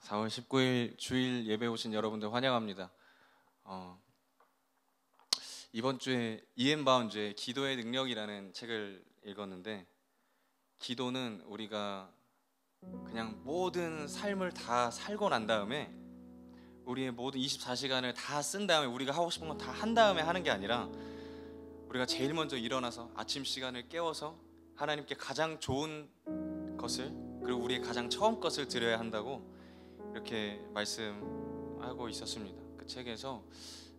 4월 19일 주일 예배 오신 여러분들 환영합니다. 이번 주에 이엔 바운즈의 기도의 능력이라는 책을 읽었는데, 기도는 우리가 그냥 모든 삶을 다 살고 난 다음에 우리의 모든 24시간을 다 쓴 다음에 우리가 하고 싶은 건 다 한 다음에 하는 게 아니라, 우리가 제일 먼저 일어나서 아침 시간을 깨워서 하나님께 가장 좋은 것을, 그리고 우리의 가장 처음 것을 드려야 한다고 이렇게 말씀하고 있었습니다. 그 책에서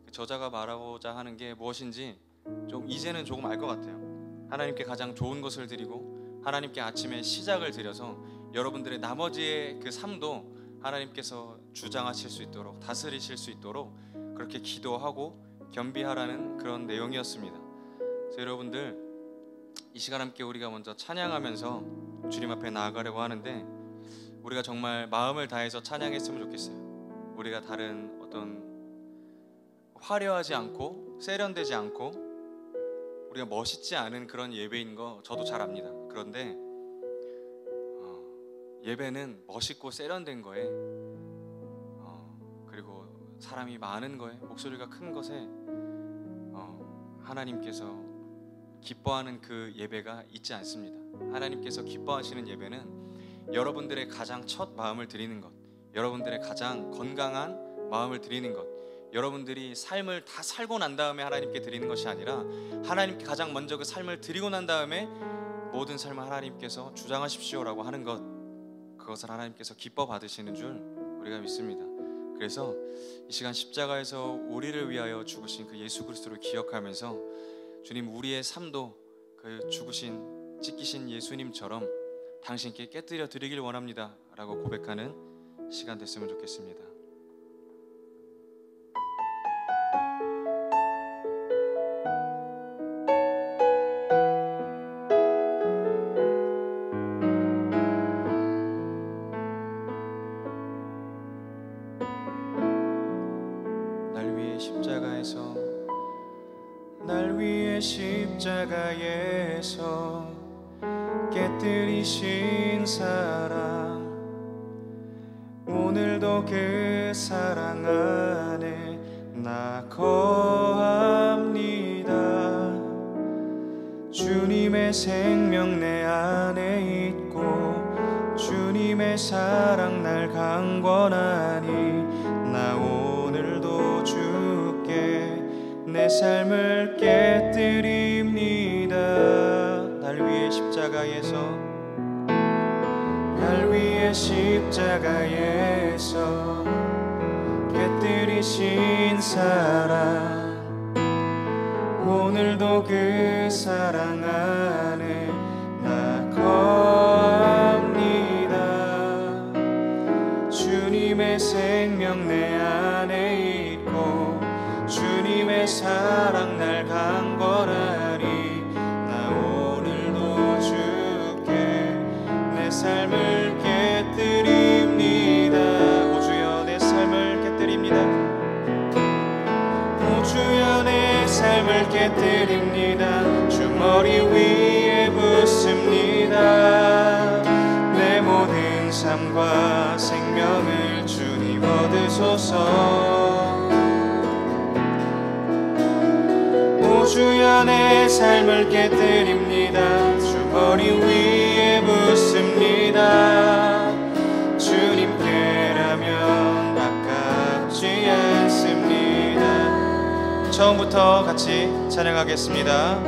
그 저자가 말하고자 하는 게 무엇인지 이제는 조금 알 것 같아요. 하나님께 가장 좋은 것을 드리고 하나님께 아침에 시작을 드려서 여러분들의 나머지의 그 삶도 하나님께서 주장하실 수 있도록, 다스리실 수 있도록 그렇게 기도하고 겸비하라는 그런 내용이었습니다. 그래서 여러분들, 이 시간 함께 우리가 먼저 찬양하면서 주님 앞에 나아가려고 하는데, 우리가 정말 마음을 다해서 찬양했으면 좋겠어요. 우리가 다른 어떤 화려하지 않고 세련되지 않고 우리가 멋있지 않은 그런 예배인 거 저도 잘 압니다. 그런데 예배는 멋있고 세련된 거에, 그리고 사람이 많은 거에, 목소리가 큰 것에 하나님께서 기뻐하는 그 예배가 있지 않습니다. 하나님께서 기뻐하시는 예배는 여러분들의 가장 첫 마음을 드리는 것, 여러분들의 가장 건강한 마음을 드리는 것, 여러분들이 삶을 다 살고 난 다음에 하나님께 드리는 것이 아니라 하나님께 가장 먼저 그 삶을 드리고 난 다음에 모든 삶을 하나님께서 주장하십시오라고 하는 것, 그것을 하나님께서 기뻐 받으시는 줄 우리가 믿습니다. 그래서 이 시간 십자가에서 우리를 위하여 죽으신 그 예수 그리스도를 기억하면서, 주님, 우리의 삶도 그 죽으신 찢기신 예수님처럼 당신께 깨뜨려 드리길 원합니다 라고 고백하는 시간 됐으면 좋겠습니다. 날 위해 십자가에서 깨뜨리신 사랑, 오늘도 그 사랑 안에 나 거합니다. 주님의 생명 내 안에 있고 주님의 사랑 날 강권하니, 나 오늘도 주께 내 삶을 깨뜨립니다. 날 위해 십자가에서, 날 위해 십자가에서 깨뜨리신 사랑, 오늘도 그 사랑 안에 나 거합니다. 주님의 생명 내 안에 있고 주님의 사랑 날 강권하니, 나 오늘도 주께 내 삶을 깨뜨립니다. 오 주여 내 삶을 깨뜨립니다. 오 주여 내 삶을 깨뜨립니다. 주 머리 위에 붓습니다. 내 모든 삶과 생명을 주님 얻으소서. 주여 내 삶을 깨뜨립니다. 주 머리 위에 붓습니다. 주님께라면 아깝지 않습니다. 처음부터 같이 찬양하겠습니다.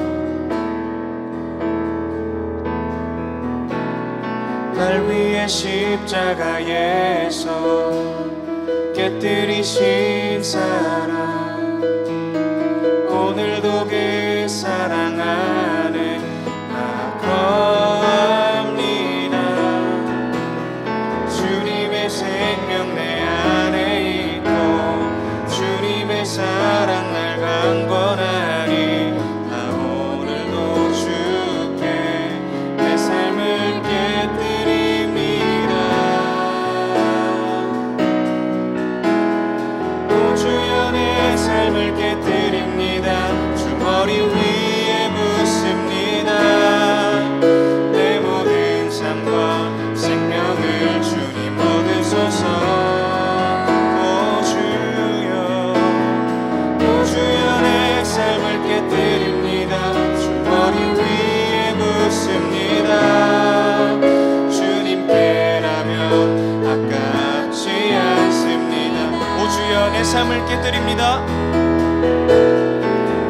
날 위해 십자가에서 깨뜨리신 사랑, 오늘도 그 사랑 안에 나 거합니다. 주님의 생명 내 안에 있고 주님의 사랑 날 강권하니, 나 오늘도 주께 내 삶을 깨뜨립니다. 오 주여 내 삶 내 삶을 깨뜨립니다.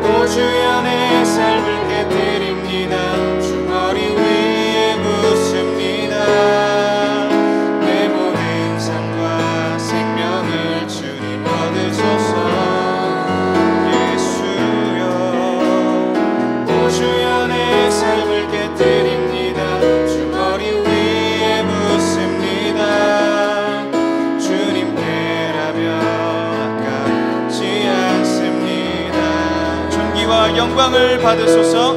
오 주여 내 삶을 깨뜨립니다. 주 머리 위에 묻습니다. 내 모든 삶과 생명을 주님 얻으소서. 예수여 오 주여 내 삶을 깨뜨립니다. 주 머리 위에 묻습니다. 주님께라면 아깝지 않습니다. 존귀와 영광을 받으소서.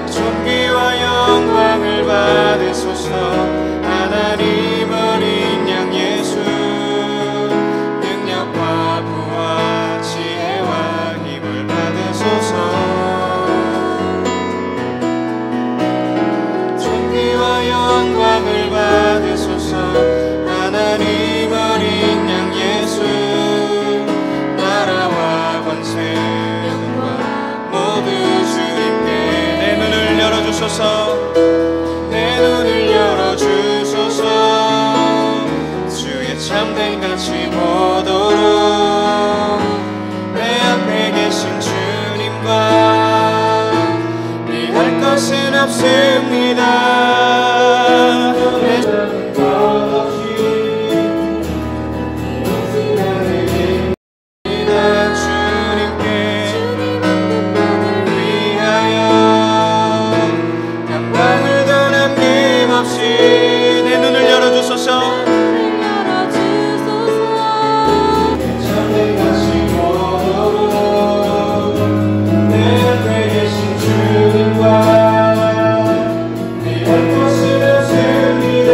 존귀와 영광을 받으소서. 하나님 어린 양 예수 능력과 부와 지혜와 힘을 받으소서. 존귀와 영광을 받으소서. 하나님 어린 양 예수 나라와 권세 모두 주님께. 내 눈을 열어주소서. 내 눈을 열어주소서. 주의 참된 가치 보도록 내 앞에 계신 주님과 비할 것은 없습니다. 내 삶은 끝없이 내 눈을 열어주소서. 참된 가치 보도록 내 앞에 계신 주님과 비할 것은 없습니다.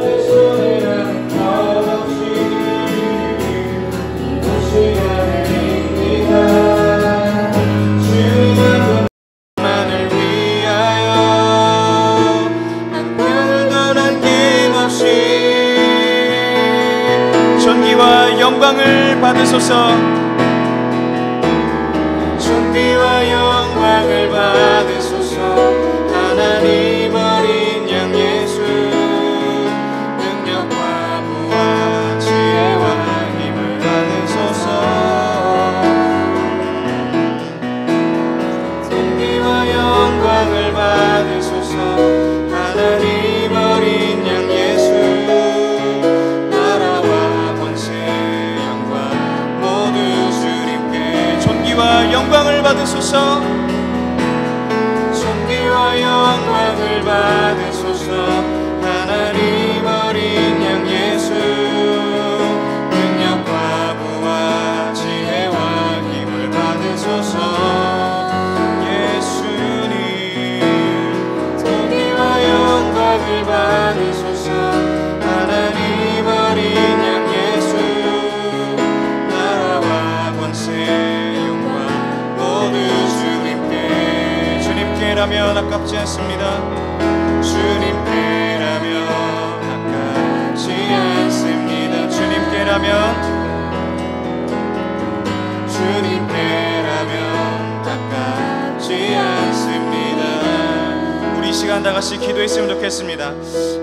내 손에는 덧없이 이곳이 아닙니다. 주님 한 분만을 위하여 존귀와 영광을 받으소서. 존귀와 영광을 받으소서. 하나님 어린 양 예수 능력과 부와 지혜와 힘을 받으소서. 존귀와 영광을 받으소서. 하나님 어린 양 예수 나라와 권세 영광 모두 주님께. 존귀와 영광을 받으소서. 존귀와 영광을 받으소서. 하나님 어린 양 예수 능력과 부와 지혜와 힘을 받으소서. 예수님 존귀와 영광을 받으소서. 하나님 어린 양 예수 나라와 권세 영광 모두 주님께. 주님께라면 아깝지 않습니다. 주님께라면 아깝지 않습니다. 주님께라면 아깝지 않습니다. 우리 이 시간 다 같이 기도했으면 좋겠습니다.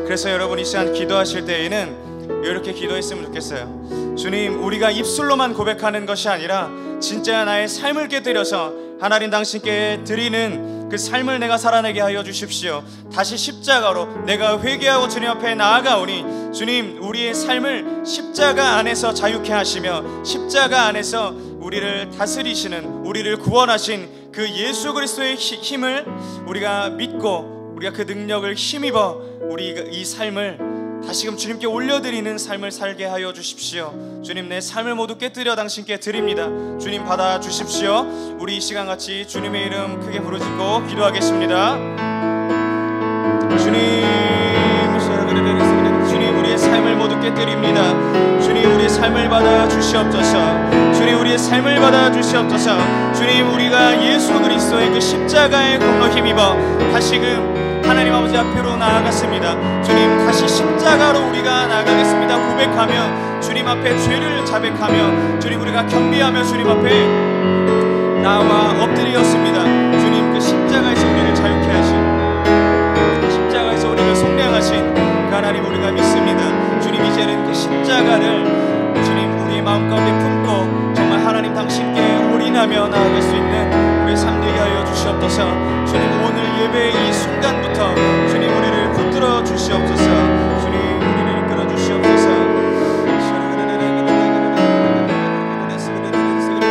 그래서 여러분 이 시간 기도하실 때에는 이렇게 기도했으면 좋겠어요. 주님, 우리가 입술로만 고백하는 것이 아니라 진짜 나의 삶을 깨뜨려서 하나님 당신께 드리는 그 삶을 내가 살아내게 하여 주십시오. 다시 십자가로 내가 회개하고 주님 앞에 나아가오니 주님, 우리의 삶을 십자가 안에서 자유케 하시며 십자가 안에서 우리를 다스리시는, 우리를 구원하신 그 예수 그리스도의 힘을 우리가 믿고 우리가 그 능력을 힘입어 우리 이 삶을 다시금 주님께 올려드리는 삶을 살게 하여 주십시오. 주님, 내 삶을 모두 깨뜨려 당신께 드립니다. 주님, 받아주십시오. 우리 이 시간 같이 주님의 이름 크게 부르짖고 기도하겠습니다. 주님, 우리의 삶을 모두 깨뜨립니다. 주님, 우리의 삶을 받아주시옵소서. 주님, 우리의 삶을 받아주시옵소서. 주님, 우리가 예수 그리스도의 그 십자가의 공로 힘입어 다시금 하나님 아버지 앞으로 나아갔습니다. 주님, 다시 십자가로 우리가 나아가겠습니다. 고백하며 주님 앞에 죄를 자백하며 주님, 우리가 경배하며 주님 앞에 나와 엎드리었습니다. 주님, 그 십자가에서 우리를 자유케 하신, 십자가에서 우리를 속량하신 그 하나님 우리가 믿습니다. 주님, 이제는 그 십자가를 마음 가운데 품고 정말 하나님 당신께 올인하며 나아갈 수 있는 우리 삶 되게 하여 주시옵소서. 주님 오늘 예배의 이 순간부터 주님 우리를 붙들어 주시옵소서. 주님 우리를 이끌어 주시옵소서.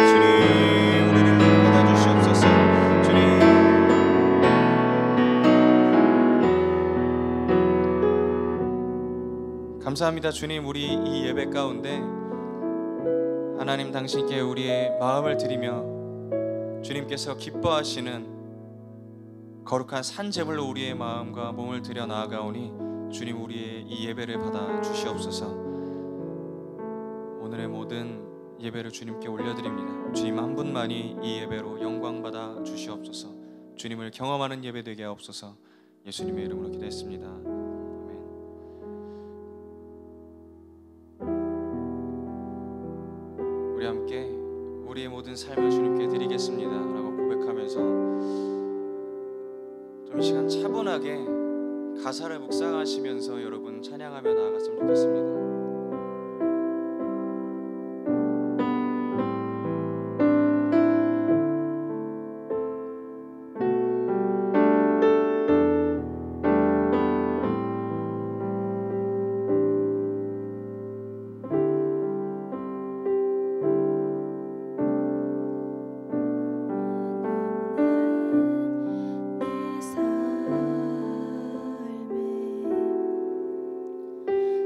주님 우리를 받아 주시옵소서. 주님 감사합니다. 주님 우리 이 예배 가운데 하나님 당신께 우리의 마음을 드리며 주님께서 기뻐하시는 거룩한 산제물로 우리의 마음과 몸을 드려 나아가오니 주님 우리의 이 예배를 받아 주시옵소서. 오늘의 모든 예배를 주님께 올려드립니다. 주님 한 분만이 이 예배로 영광 받아 주시옵소서. 주님을 경험하는 예배 되게 하옵소서. 예수님의 이름으로 기도했습니다. 아멘. 우리 함께 우리의 모든 삶을 주님께 드리겠습니다 라고 고백하면서 좀 이 시간 차분하게 가사를 묵상하시면서 여러분 찬양하며 나아갔으면 좋겠습니다.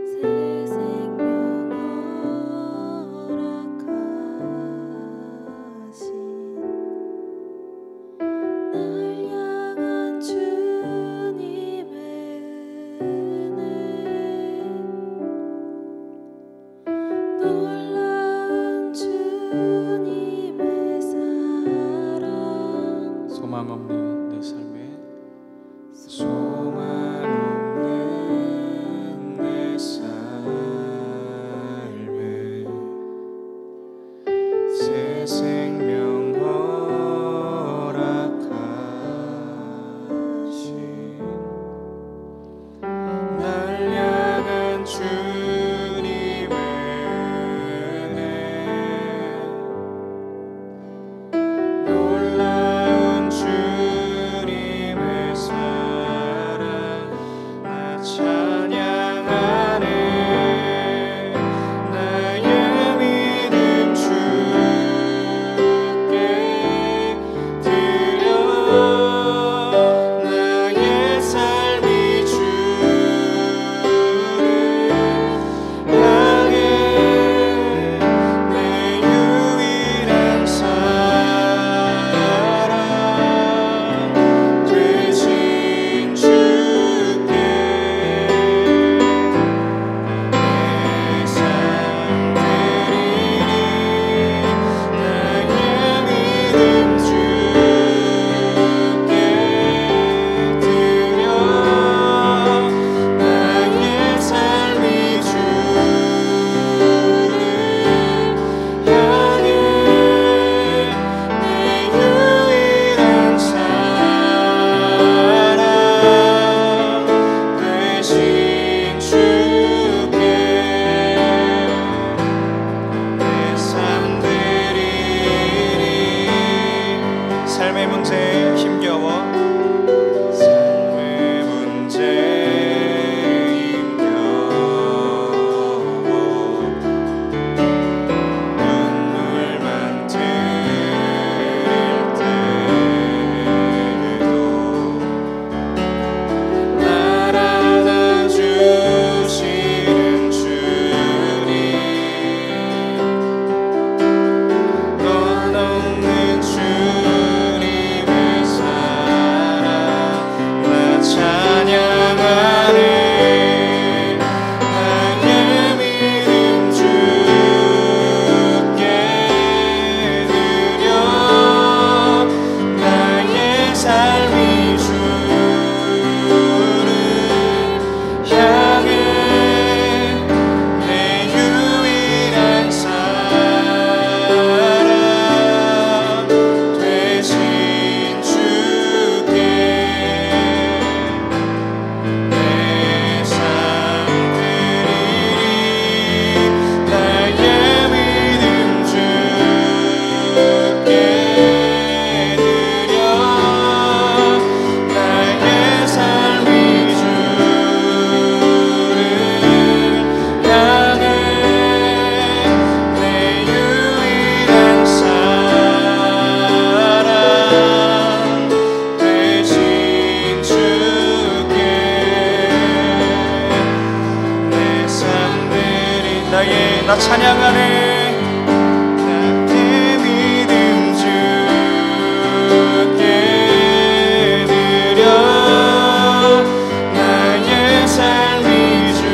세상 나 찬양하네. 나의 믿음 주께 드려 나의 삶이 주를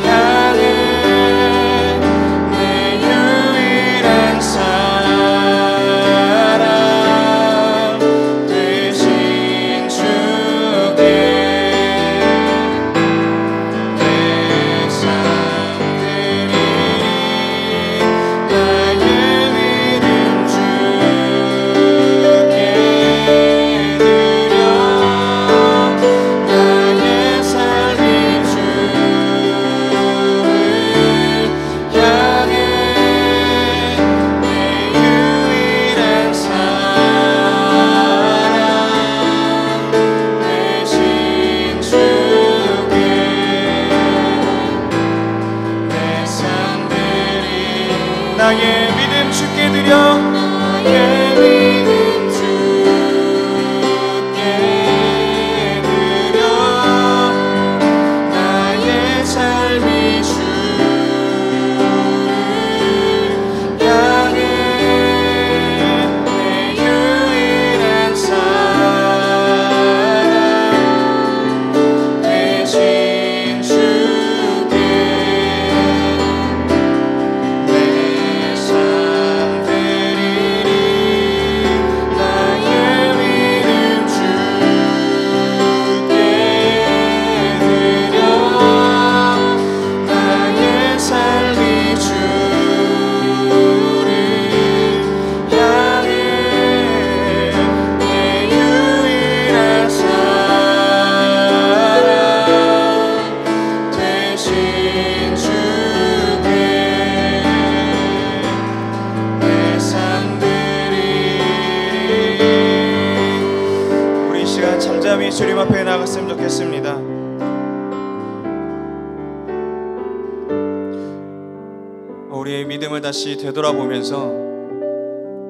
향해 내 유일한 사랑 되신 주께 내 삶 드리리. 나의 믿음 주께 드려 나의 삶이 주를 향해 내 유일한 사랑 되신 주께 내 삶 드리. 나의 믿음 주께 드려 나의 믿음 주께 드려 나의 삶이 주를 향해 내 유일한 사랑 되신 주께 내 삶 드리리. 나의 믿음 주께 드려 나의 삶이 주를 향해 내 유일한 사랑 되신 주께 내 삶 드리리. 우리 이 시간 잠잠히 주님 앞에 나갔으면 좋겠습니다. 우리의 믿음을 다시 되돌아보면서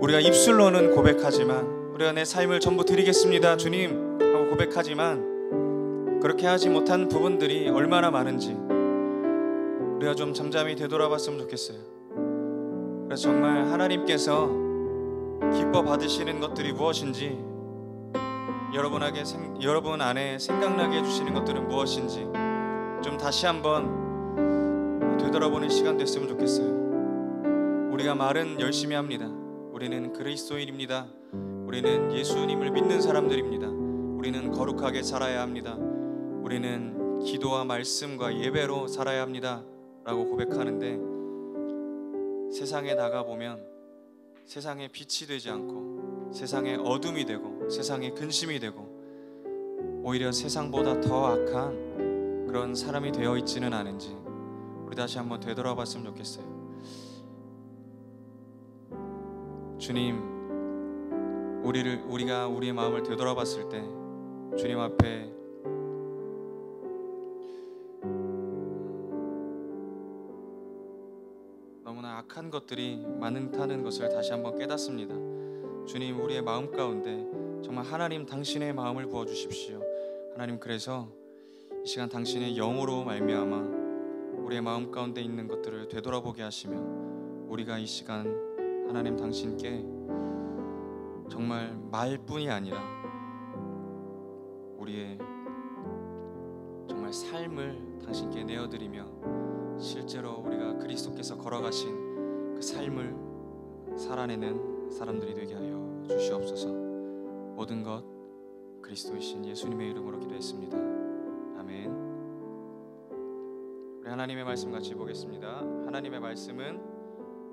우리가 입술로는 고백하지만 우리가 내 삶을 전부 드리겠습니다 주님 하고 고백하지만 그렇게 하지 못한 부분들이 얼마나 많은지 우리가 좀 잠잠히 되돌아봤으면 좋겠어요. 그래서 정말 하나님께서 기뻐 받으시는 것들이 무엇인지, 여러분 안에 생각나게 해주시는 것들은 무엇인지 좀 다시 한번 되돌아보는 시간 됐으면 좋겠어요. 우리가 말은 열심히 합니다. 우리는 그리스도인입니다. 우리는 예수님을 믿는 사람들입니다. 우리는 거룩하게 살아야 합니다. 우리는 기도와 말씀과 예배로 살아야 합니다 라고 고백하는데, 세상에 나가보면 세상에 빛이 되지 않고 세상에 어둠이 되고 세상에 근심이 되고 오히려 세상보다 더 악한 그런 사람이 되어 있지는 않은지 우리 다시 한번 되돌아봤으면 좋겠어요. 주님, 우리가 우리의 마음을 되돌아봤을 때 주님 앞에 너무나 악한 것들이 많다는 것을 다시 한번 깨닫습니다. 주님, 우리의 마음 가운데 정말 하나님 당신의 마음을 부어주십시오. 하나님, 그래서 이 시간 당신의 영으로 말미암아 우리의 마음 가운데 있는 것들을 되돌아보게 하시며 우리가 이 시간 하나님 당신께 정말 말뿐이 아니라 우리의 정말 삶을 당신께 내어드리며 실제로 우리가 그리스도께서 걸어가신 그 삶을 살아내는 사람들이 되게 하여 주시옵소서. 모든 것 그리스도이신 예수님의 이름으로 기도했습니다. 아멘. 우리 하나님의 말씀 같이 보겠습니다. 하나님의 말씀은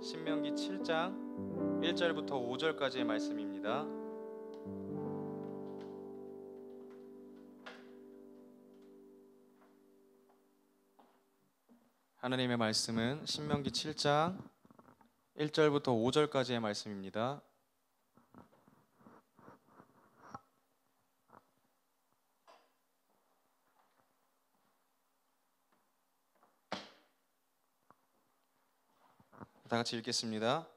신명기 7장 1절부터 5절까지의 말씀입니다. 하나님의 말씀은 신명기 7장 1절부터 5절까지의 말씀입니다. 다 같이 읽겠습니다.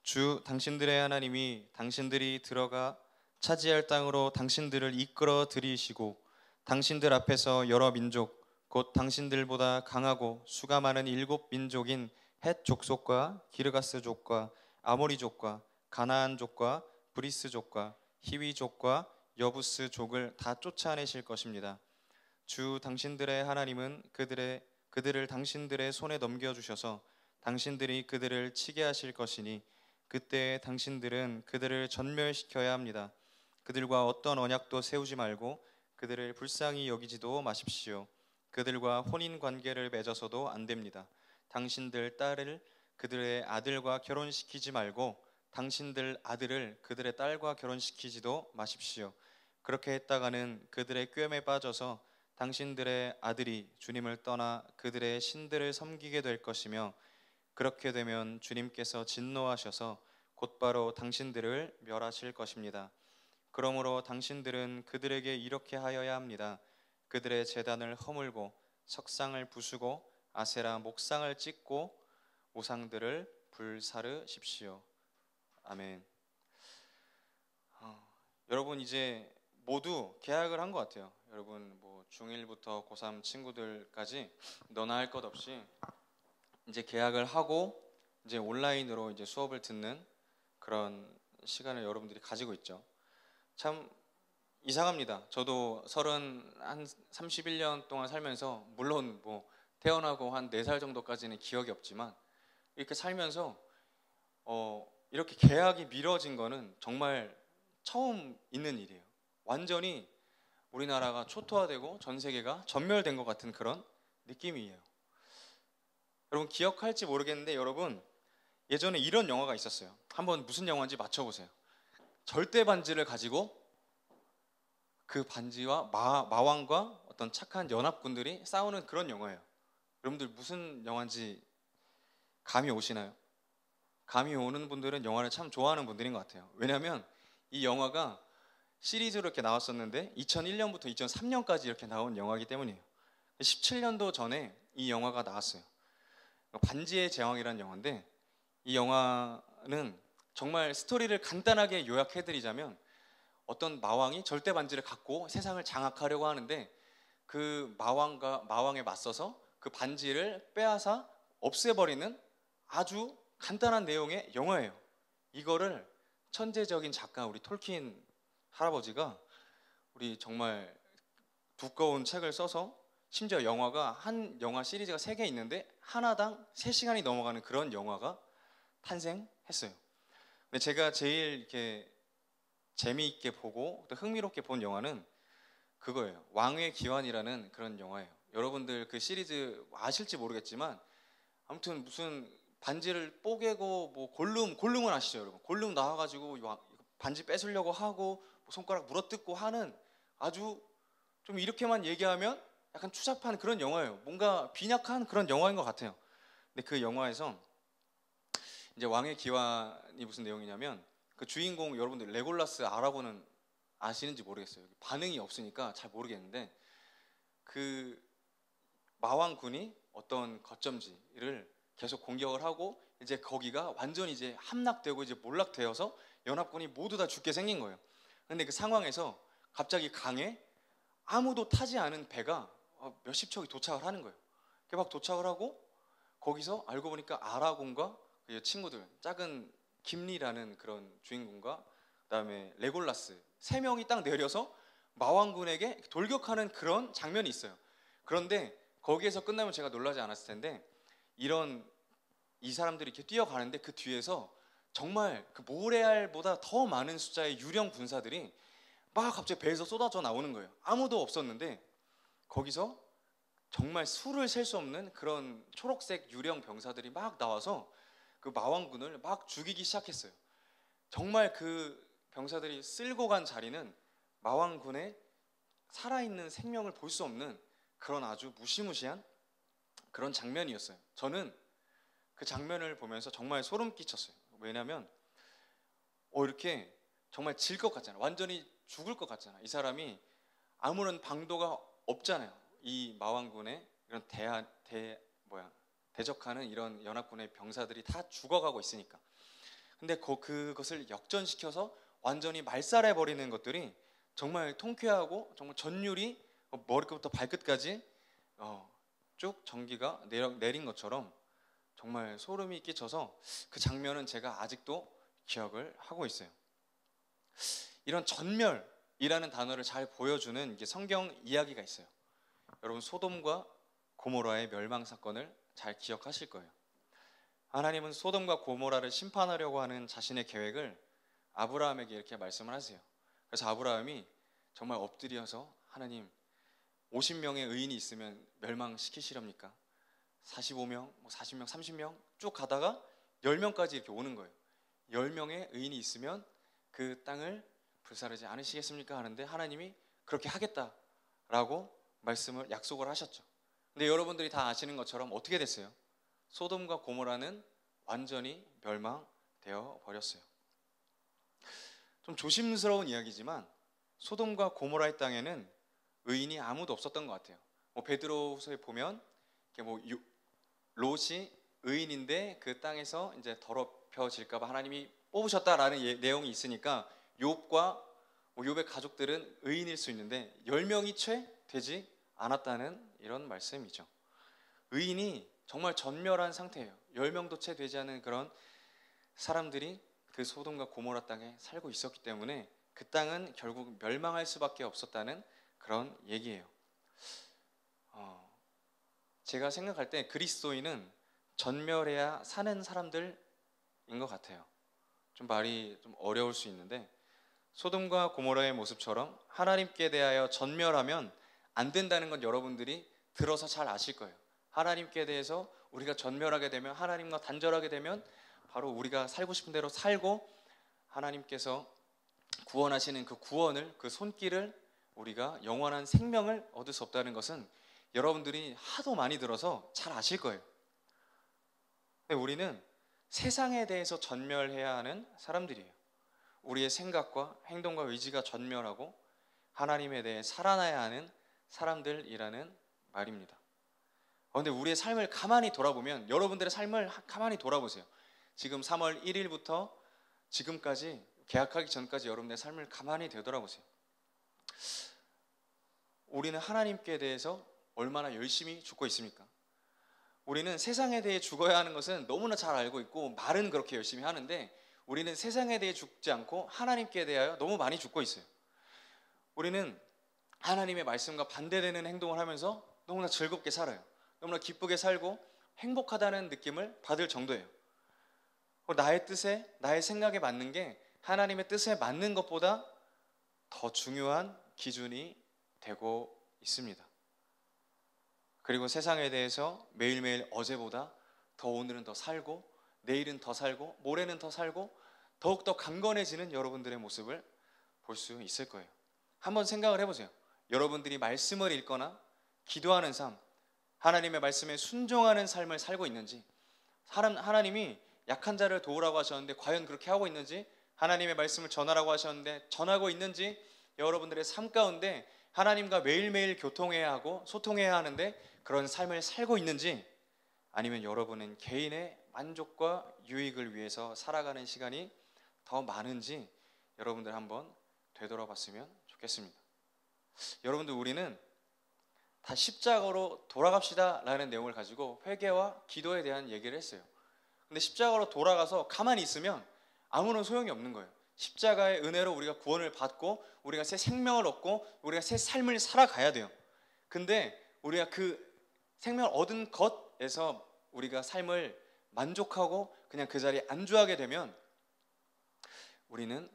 주 당신들의 하나님이 당신들이 들어가 차지할 땅으로 당신들을 이끌어 들이시고 당신들 앞에서 여러 민족 곧 당신들보다 강하고 수가 많은 7민족인 헷 족속과 기르가스족과 아모리족과 가나안족과 브리스족과 히위족과 여부스족을 다 쫓아내실 것입니다. 주 당신들의 하나님은 그들을 당신들의 손에 넘겨주셔서 당신들이 그들을 치게 하실 것이니 그때 당신들은 그들을 전멸시켜야 합니다. 그들과 어떤 언약도 세우지 말고 그들을 불쌍히 여기지도 마십시오. 그들과 혼인 관계를 맺어서도 안 됩니다. 당신들 딸을 그들의 아들과 결혼시키지 말고 당신들 아들을 그들의 딸과 결혼시키지도 마십시오. 그렇게 했다가는 그들의 꾀에 빠져서 당신들의 아들이 주님을 떠나 그들의 신들을 섬기게 될 것이며 그렇게 되면 주님께서 진노하셔서 곧바로 당신들을 멸하실 것입니다. 그러므로 당신들은 그들에게 이렇게 하여야 합니다. 그들의 제단을 허물고 석상을 부수고 아세라 목상을 찢고 우상들을 불사르십시오. 아멘. 여러분 이제 모두 개학을 한 것 같아요. 여러분 뭐 중1부터 고3 친구들까지 너나 할 것 없이 이제 개학을 하고 이제 온라인으로 이제 수업을 듣는 그런 시간을 여러분들이 가지고 있죠. 참 이상합니다. 저도 31년 동안 살면서 물론 뭐 태어나고 한 4살 정도까지는 기억이 없지만 이렇게 살면서 이렇게 개학이 미뤄진 거는 정말 처음 있는 일이에요. 완전히 우리나라가 초토화되고 전 세계가 전멸된 것 같은 그런 느낌이에요. 여러분 기억할지 모르겠는데 여러분 예전에 이런 영화가 있었어요. 한번 무슨 영화인지 맞춰보세요. 절대 반지를 가지고 그 반지와 마왕과 어떤 착한 연합군들이 싸우는 그런 영화예요. 여러분들 무슨 영화인지 감이 오시나요? 감이 오는 분들은 영화를 참 좋아하는 분들인 것 같아요. 왜냐하면 이 영화가 시리즈로 이렇게 나왔었는데 2001년부터 2003년까지 이렇게 나온 영화이기 때문이에요. 17년도 전에 이 영화가 나왔어요. 반지의 제왕이라는 영화인데 이 영화는 정말 스토리를 간단하게 요약해드리자면 어떤 마왕이 절대 반지를 갖고 세상을 장악하려고 하는데 그 마왕에 맞서서 그 반지를 빼앗아 없애버리는 아주 간단한 내용의 영화예요. 이거를 천재적인 작가 우리 톨킨 할아버지가 우리 정말 두꺼운 책을 써서 심지어 영화가 한 영화 시리즈가 3개 있는데 하나당 3시간이 넘어가는 그런 영화가 탄생했어요. 근데 제가 제일 이렇게 재미있게 보고 또 흥미롭게 본 영화는 그거예요. 왕의 기환이라는 그런 영화예요. 여러분들 그 시리즈 아실지 모르겠지만 아무튼 무슨 반지를 뽀개고 뭐 골룸은 아시죠 여러분? 골룸 나와가지고 반지 뺏으려고 하고 뭐 손가락 물어뜯고 하는 아주 좀 이렇게만 얘기하면 약간 추잡한 그런 영화예요. 뭔가 빈약한 그런 영화인 것 같아요. 근데 그 영화에서 이제 왕의 기환이 무슨 내용이냐면 그 주인공 여러분들 레골라스 아시는지 모르겠어요. 반응이 없으니까 잘 모르겠는데 그 마왕군이 어떤 거점지를 계속 공격을 하고 이제 거기가 완전히 이제 함락되고 이제 몰락되어서 연합군이 모두 다 죽게 생긴 거예요. 근데 그 상황에서 갑자기 강에 아무도 타지 않은 배가 몇십 척이 도착을 하는 거예요. 이렇게 막 도착을 하고 거기서 알고 보니까 아라곤과 그 친구들 작은 김리라는 그런 주인공과 그다음에 레골라스 3명이 딱 내려서 마왕군에게 돌격하는 그런 장면이 있어요. 그런데 거기에서 끝나면 제가 놀라지 않았을 텐데 이 사람들이 이렇게 뛰어가는데 그 뒤에서 정말 그 모래알보다 더 많은 숫자의 유령 군사들이 막 갑자기 배에서 쏟아져 나오는 거예요. 아무도 없었는데 거기서 정말 수를 셀 수 없는 그런 초록색 유령 병사들이 막 나와서 그 마왕군을 막 죽이기 시작했어요. 정말 그 병사들이 쓸고 간 자리는 마왕군의 살아있는 생명을 볼 수 없는 그런 아주 무시무시한 그런 장면이었어요. 저는 그 장면을 보면서 정말 소름 끼쳤어요. 왜냐하면 이렇게 정말 질 것 같잖아요. 완전히 죽을 것 같잖아요. 이 사람이 아무런 방도가 없잖아요. 이 마왕군의 이런 대적하는 이런 연합군의 병사들이 다 죽어가고 있으니까. 근데 그것을 역전시켜서 완전히 말살해버리는 것들이 정말 통쾌하고 정말 전율이 머리끝부터 발끝까지 쭉 전기가 내린 것처럼 정말 소름이 끼쳐서 그 장면은 제가 아직도 기억을 하고 있어요. 이런 전멸이라는 단어를 잘 보여주는 이게 성경 이야기가 있어요. 여러분, 소돔과 고모라의 멸망 사건을 잘 기억하실 거예요. 하나님은 소돔과 고모라를 심판하려고 하는 자신의 계획을 아브라함에게 이렇게 말씀을 하세요. 그래서 아브라함이 정말 엎드려서 하나님, 50명의 의인이 있으면 멸망시키시렵니까? 45명, 40명, 30명 쭉 가다가 10명까지 이렇게 오는 거예요. 10명의 의인이 있으면 그 땅을 불사르지 않으시겠습니까? 하는데 하나님이 그렇게 하겠다라고 말씀을 약속을 하셨죠. 근데 여러분들이 다 아시는 것처럼 어떻게 됐어요? 소돔과 고모라는 완전히 멸망되어 버렸어요. 좀 조심스러운 이야기지만 소돔과 고모라의 땅에는 의인이 아무도 없었던 것 같아요. 베드로후서에 보면 롯이 의인인데 그 땅에서 이제 더럽혀질까봐 하나님이 뽑으셨다라는 내용이 있으니까 욥의 가족들은 의인일 수 있는데 10명이 채 되지 않았다는 이런 말씀이죠. 의인이 정말 전멸한 상태예요. 10명도 채 되지 않은 그런 사람들이 그 소돔과 고모라 땅에 살고 있었기 때문에 그 땅은 결국 멸망할 수밖에 없었다는 그런 얘기예요. 제가 생각할 때 그리스도인은 전멸해야 사는 사람들인 것 같아요. 좀 말이 좀 어려울 수 있는데 소돔과 고모라의 모습처럼 하나님께 대하여 전멸하면 안 된다는 건 여러분들이 들어서 잘 아실 거예요. 하나님께 대해서 우리가 전멸하게 되면, 하나님과 단절하게 되면 바로 우리가 살고 싶은 대로 살고 하나님께서 구원하시는 그 구원을, 그 손길을, 우리가 영원한 생명을 얻을 수 없다는 것은 여러분들이 하도 많이 들어서 잘 아실 거예요. 근데 우리는 세상에 대해서 전멸해야 하는 사람들이에요. 우리의 생각과 행동과 의지가 전멸하고 하나님에 대해 살아나야 하는 사람들이라는 말입니다. 그런데 우리의 삶을 가만히 돌아보면, 여러분들의 삶을 가만히 돌아보세요. 지금 3월 1일부터 지금까지, 계약하기 전까지 여러분들의 삶을 가만히 되돌아보세요. 우리는 하나님께 대해서 얼마나 열심히 죽고 있습니까? 우리는 세상에 대해 죽어야 하는 것은 너무나 잘 알고 있고 말은 그렇게 열심히 하는데, 우리는 세상에 대해 죽지 않고 하나님께 대하여 너무 많이 죽고 있어요. 우리는 하나님의 말씀과 반대되는 행동을 하면서 너무나 즐겁게 살아요. 너무나 기쁘게 살고 행복하다는 느낌을 받을 정도예요. 나의 뜻에, 나의 생각에 맞는 게 하나님의 뜻에 맞는 것보다 더 중요한 기준이 되고 있습니다. 그리고 세상에 대해서 매일매일 어제보다 더 오늘은 더 살고, 내일은 더 살고, 모레는 더 살고, 더욱더 강건해지는 여러분들의 모습을 볼 수 있을 거예요. 한번 생각을 해보세요. 여러분들이 말씀을 읽거나 기도하는 삶, 하나님의 말씀에 순종하는 삶을 살고 있는지, 하나님이 약한 자를 도우라고 하셨는데 과연 그렇게 하고 있는지, 하나님의 말씀을 전하라고 하셨는데 전하고 있는지, 여러분들의 삶 가운데 하나님과 매일매일 교통해야 하고 소통해야 하는데 그런 삶을 살고 있는지, 아니면 여러분은 개인의 만족과 유익을 위해서 살아가는 시간이 더 많은지 여러분들 한번 되돌아봤으면 좋겠습니다. 여러분들, 우리는 다 십자가로 돌아갑시다 라는 내용을 가지고 회개와 기도에 대한 얘기를 했어요. 근데 십자가로 돌아가서 가만히 있으면 아무런 소용이 없는 거예요. 십자가의 은혜로 우리가 구원을 받고 우리가 새 생명을 얻고 우리가 새 삶을 살아가야 돼요. 근데 우리가 그 생명을 얻은 것에서 우리가 삶을 만족하고 그냥 그 자리에 안주하게 되면 우리는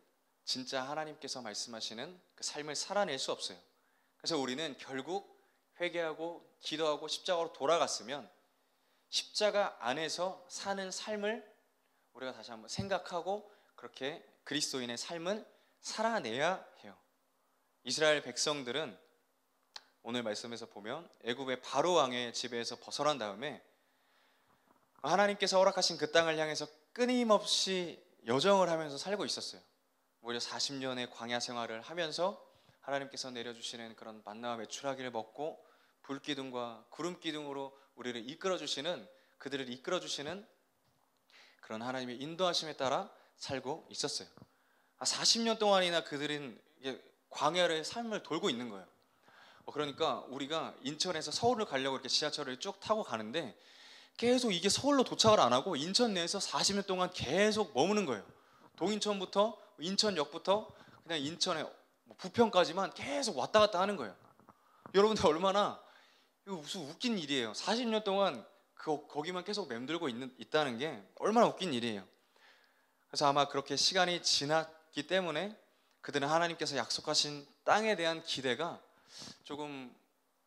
진짜 하나님께서 말씀하시는 그 삶을 살아낼 수 없어요. 그래서 우리는 결국 회개하고 기도하고 십자가로 돌아갔으면 십자가 안에서 사는 삶을 우리가 다시 한번 생각하고 그렇게 그리스도인의 삶은 살아내야 해요. 이스라엘 백성들은 오늘 말씀에서 보면 애굽의 바로 왕의 지배에서 벗어난 다음에 하나님께서 허락하신 그 땅을 향해서 끊임없이 여정을 하면서 살고 있었어요. 무려 40년의 광야 생활을 하면서 하나님께서 내려주시는 그런 만나와 메추라기를 먹고 불기둥과 구름기둥으로 우리를 이끌어주시는, 그들을 이끌어주시는 그런 하나님의 인도하심에 따라 살고 있었어요. 40년 동안이나 그들은 광야의 삶을 돌고 있는 거예요. 그러니까 우리가 인천에서 서울을 가려고 이렇게 지하철을 쭉 타고 가는데 계속 이게 서울로 도착을 안 하고 인천 내에서 40년 동안 계속 머무는 거예요. 동인천부터 인천역부터 그냥 인천의 부평까지만 계속 왔다 갔다 하는 거예요. 여러분들 얼마나 이거 무슨 웃긴 일이에요. 40년 동안 거기만 계속 맴돌고 있다는 게 얼마나 웃긴 일이에요. 그래서 아마 그렇게 시간이 지났기 때문에 그들은 하나님께서 약속하신 땅에 대한 기대가 조금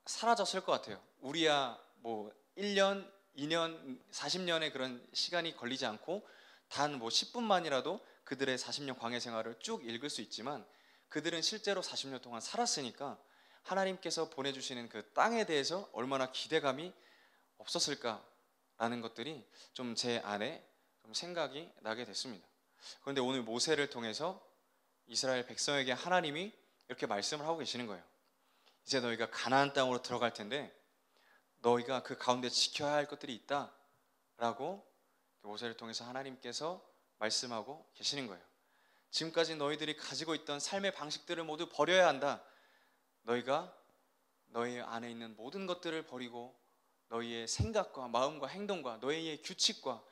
사라졌을 것 같아요. 우리야 뭐 1년, 2년, 40년의 그런 시간이 걸리지 않고 단 뭐 10분만이라도 그들의 40년 광야 생활을 쭉 읽을 수 있지만 그들은 실제로 40년 동안 살았으니까 하나님께서 보내주시는 그 땅에 대해서 얼마나 기대감이 없었을까라는 것들이 좀 제 안에 좀 생각이 나게 됐습니다. 그런데 오늘 모세를 통해서 이스라엘 백성에게 하나님이 이렇게 말씀을 하고 계시는 거예요. 이제 너희가 가나안 땅으로 들어갈 텐데 너희가 그 가운데 지켜야 할 것들이 있다라고 모세를 통해서 하나님께서 말씀하고 계시는 거예요. 지금까지 너희들이 가지고 있던 삶의 방식들을 모두 버려야 한다. 너희가 너희 안에 있는 모든 것들을 버리고 너희의 생각과 마음과 행동과 너희의 규칙과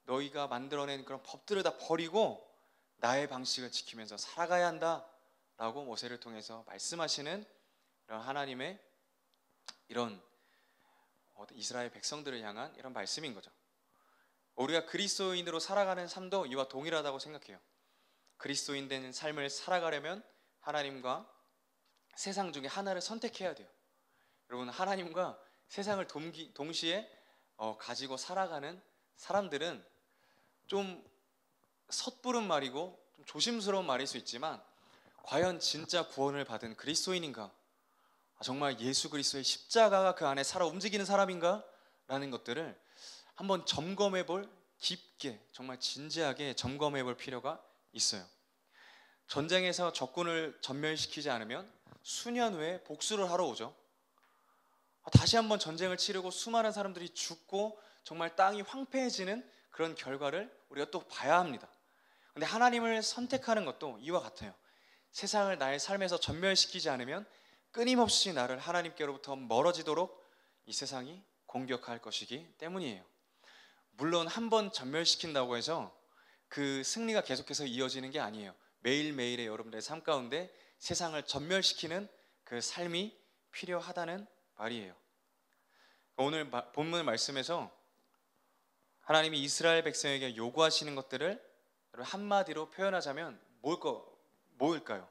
너희가 만들어낸 그런 법들을 다 버리고 나의 방식을 지키면서 살아가야 한다라고 모세를 통해서 말씀하시는 이런 하나님의 이런 이스라엘 백성들을 향한 이런 말씀인 거죠. 우리가 그리스도인으로 살아가는 삶도 이와 동일하다고 생각해요. 그리스도인 된 삶을 살아가려면 하나님과 세상 중에 하나를 선택해야 돼요. 여러분, 하나님과 세상을 동시에 가지고 살아가는 사람들은 좀 섣부른 말이고 좀 조심스러운 말일 수 있지만 과연 진짜 구원을 받은 그리스도인인가? 정말 예수 그리스도의 십자가가 그 안에 살아 움직이는 사람인가? 라는 것들을 한번 점검해 볼, 깊게 정말 진지하게 점검해 볼 필요가 있어요. 전쟁에서 적군을 전멸시키지 않으면 수년 후에 복수를 하러 오죠. 다시 한번 전쟁을 치르고 수많은 사람들이 죽고 정말 땅이 황폐해지는 그런 결과를 우리가 또 봐야 합니다. 근데 하나님을 선택하는 것도 이와 같아요. 세상을 나의 삶에서 전멸시키지 않으면 끊임없이 나를 하나님께로부터 멀어지도록 이 세상이 공격할 것이기 때문이에요. 물론 한 번 전멸시킨다고 해서 그 승리가 계속해서 이어지는 게 아니에요. 매일매일의 여러분들의 삶 가운데 세상을 전멸시키는 그 삶이 필요하다는 말이에요. 오늘 본문 말씀에서 하나님이 이스라엘 백성에게 요구하시는 것들을 한마디로 표현하자면 뭘까요?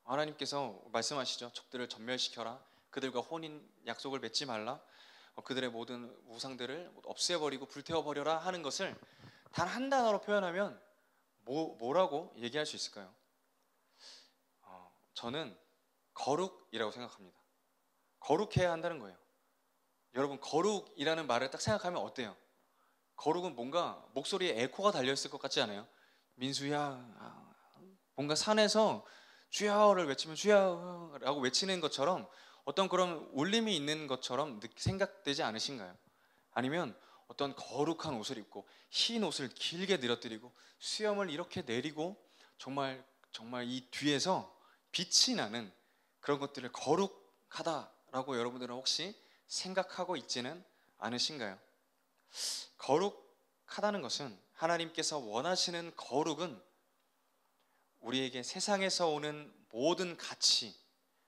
하나님께서 말씀하시죠. 적들을 전멸시켜라. 그들과 혼인 약속을 맺지 말라. 그들의 모든 우상들을 없애버리고 불태워버려라 하는 것을 단 한 단어로 표현하면 뭐라고 얘기할 수 있을까요? 저는 거룩이라고 생각합니다. 거룩해야 한다는 거예요. 여러분, 거룩이라는 말을 딱 생각하면 어때요? 거룩은 뭔가 목소리에 에코가 달려있을 것 같지 않아요? 민수야, 뭔가 산에서 주여를 외치면 주여라고 외치는 것처럼 어떤 그런 울림이 있는 것처럼 생각되지 않으신가요? 아니면 어떤 거룩한 옷을 입고 흰 옷을 길게 늘어뜨리고 수염을 이렇게 내리고 정말 이 뒤에서 빛이 나는 그런 것들을 거룩하다라고 여러분들은 혹시 생각하고 있지는 않으신가요? 거룩하다는 것은 하나님께서 원하시는 거룩은 우리에게 세상에서 오는 모든 가치,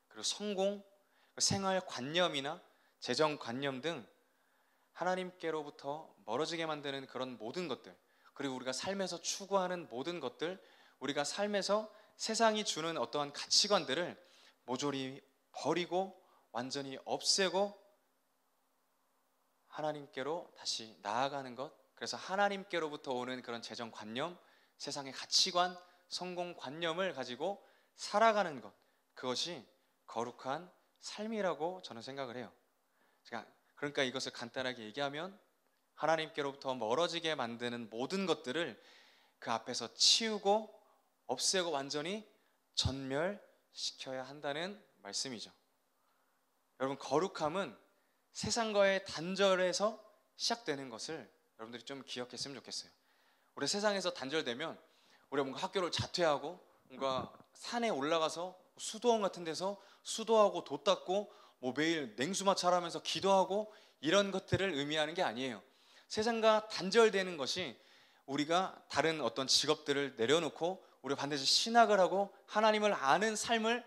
그리고 성공, 생활관념이나 재정관념 등 하나님께로부터 멀어지게 만드는 그런 모든 것들, 그리고 우리가 삶에서 추구하는 모든 것들, 우리가 삶에서 세상이 주는 어떠한 가치관들을 모조리 버리고 완전히 없애고 하나님께로 다시 나아가는 것, 그래서 하나님께로부터 오는 그런 재정관념, 세상의 가치관, 성공관념을 가지고 살아가는 것, 그것이 거룩한 삶이라고 저는 생각을 해요. 그러니까 이것을 간단하게 얘기하면 하나님께로부터 멀어지게 만드는 모든 것들을 그 앞에서 치우고 없애고 완전히 전멸시켜야 한다는 말씀이죠. 여러분, 거룩함은 세상과의 단절에서 시작되는 것을 여러분들이 좀 기억했으면 좋겠어요. 우리 세상에서 단절되면 우리가 뭔가 학교를 자퇴하고 뭔가 산에 올라가서 수도원 같은 데서 수도하고 도 닦고 뭐 매일 냉수마찰하면서 기도하고 이런 것들을 의미하는 게 아니에요. 세상과 단절되는 것이 우리가 다른 어떤 직업들을 내려놓고 우리가 반드시 신학을 하고 하나님을 아는 삶을,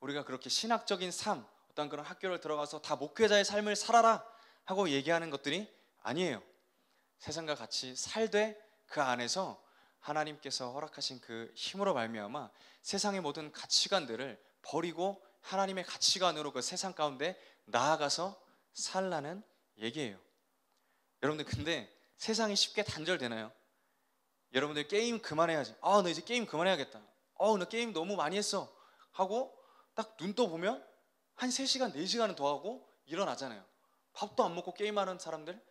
우리가 그렇게 신학적인 삶, 어떤 그런 학교를 들어가서 다 목회자의 삶을 살아라 하고 얘기하는 것들이 아니에요. 세상과 같이 살되 그 안에서 하나님께서 허락하신 그 힘으로 말미암아 세상의 모든 가치관들을 버리고 하나님의 가치관으로 그 세상 가운데 나아가서 살라는 얘기예요. 여러분들, 근데 세상이 쉽게 단절되나요? 여러분들 게임 그만해야지. 나 이제 게임 그만해야겠다. 나 게임 너무 많이 했어 하고 딱 눈 떠보면 한 3시간 4시간은 더 하고 일어나잖아요. 밥도 안 먹고 게임하는 사람들,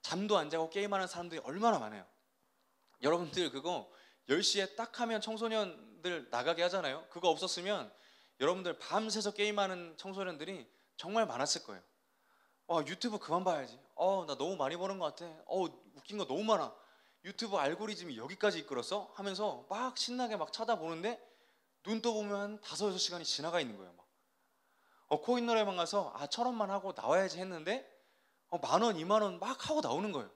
잠도 안 자고 게임하는 사람들이 얼마나 많아요. 여러분들 그거 10시에 딱 하면 청소년들 나가게 하잖아요. 그거 없었으면 여러분들 밤새서 게임하는 청소년들이 정말 많았을 거예요. 유튜브 그만 봐야지. 나 너무 많이 보는 것 같아. 웃긴 거 너무 많아. 유튜브 알고리즘이 여기까지 이끌었어? 하면서 막 신나게 막 찾아보는데 눈 떠보면 한 5-6시간이 지나가 있는 거예요. 코인 노래방 가서 1,000원만 하고 나와야지 했는데 10,000원, 20,000원 막 하고 나오는 거예요.